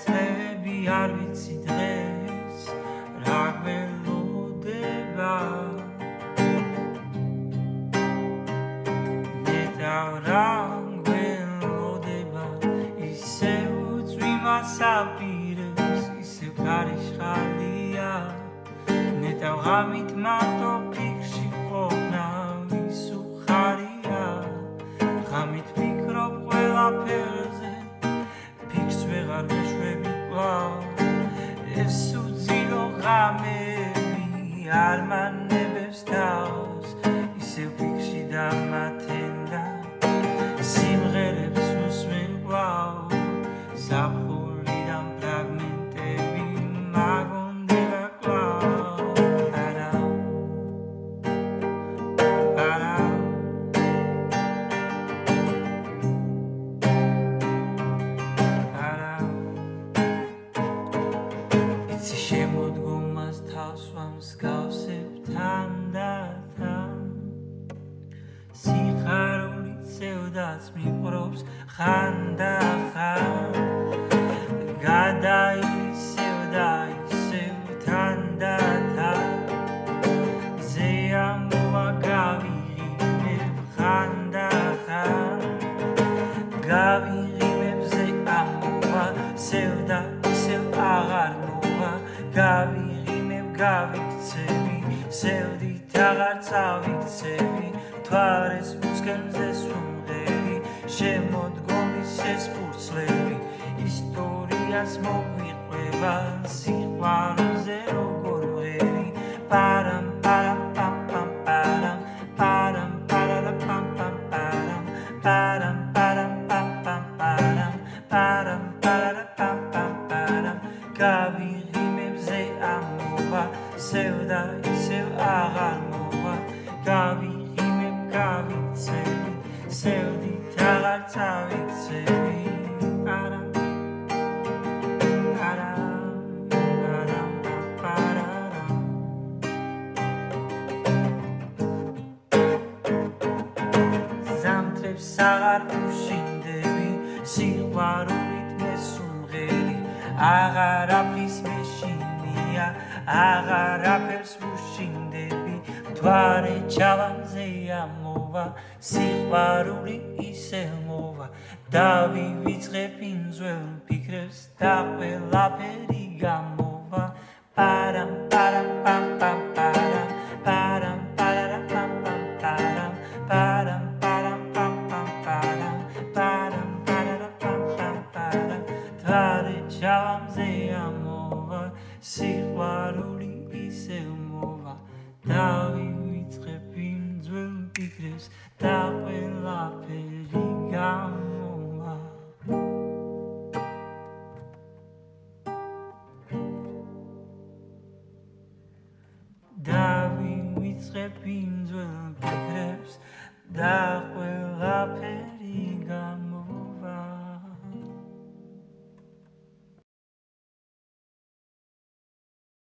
წლები არ ვიცი დღეს რა გველოდება ნეტავრა გველოდება ისევ წვიმას აპირებს ისევ ქარიშხალია ნეტავ ღამით მარტო ფიქრში ყოფნა ვის უხარია ღამით ფიქრობ ყველაფერზე ფიქრს ვეღარ ვეშვები კვლავ ეს უძილო ღამები არ მანებებს თავს ისევ ფიქრში დამათენდა სიმღერებს უსმენ კვლავ ზაფხულიდან ფრაგმენტები მაგონდება კვლავ იცი შემოდგომას თავს ვამსგავსებ თან და თან სიხარული ცევდაც მიყრობს ხანდახან გადაისევ და ისევ თან და თან ზეამოვა გავიღიმებ ხანდახან გავიღიმებ ზეამოვა სევ და ისევ აღარ მოვა გავიღიმებ გავიქცევი სევდით აღარ წავიქცევი თვარეს მუცკემზე სვუმღერი შემოდგომის ეს ფურცლები ისტორიას მოვიყვება სიყვარულზე როგორ ვღერი პარამ პარამ პამ პამ პარამ პარამ პარარა პამ პამ პარამ პარამ პარამ პამ პამ პარამ პარამ პარარა პამ პამ პარამ გავიღიმებზე ამოვა სევ და ისევ აღარ მოვა გავიღიმებ გავიქცევი სევდით აღარ წავიქცევი პარამ პარამ პარამ პარარამ ზამთრებს აღარ ვუშინდები სიყვარულით მესუმღერი აღარაფრის მეშინია აღარაფერს ვუშინდები მთვარე ჩალამზე ამოვა სიყვარული ისევ მოვა დავივიწყებ იმ ძველ ფიქრებს და ყველაფერი გამოვა პარამ პარამ პამ პამ პარამ პარამ პარარა პამ პამ პარამ პარამ პარამ პამ პამ პარამ პარამ პარარა პამ პამ პარამ მთვარე ჩალამზე ამოვა სიყვარული ისევ მოვა დავივიწყებ იმ ძველ ფიქრებს და ყველაფერი გამოვა დავივიწყებ იმ ძველ ფიქრებს და ყველაფერი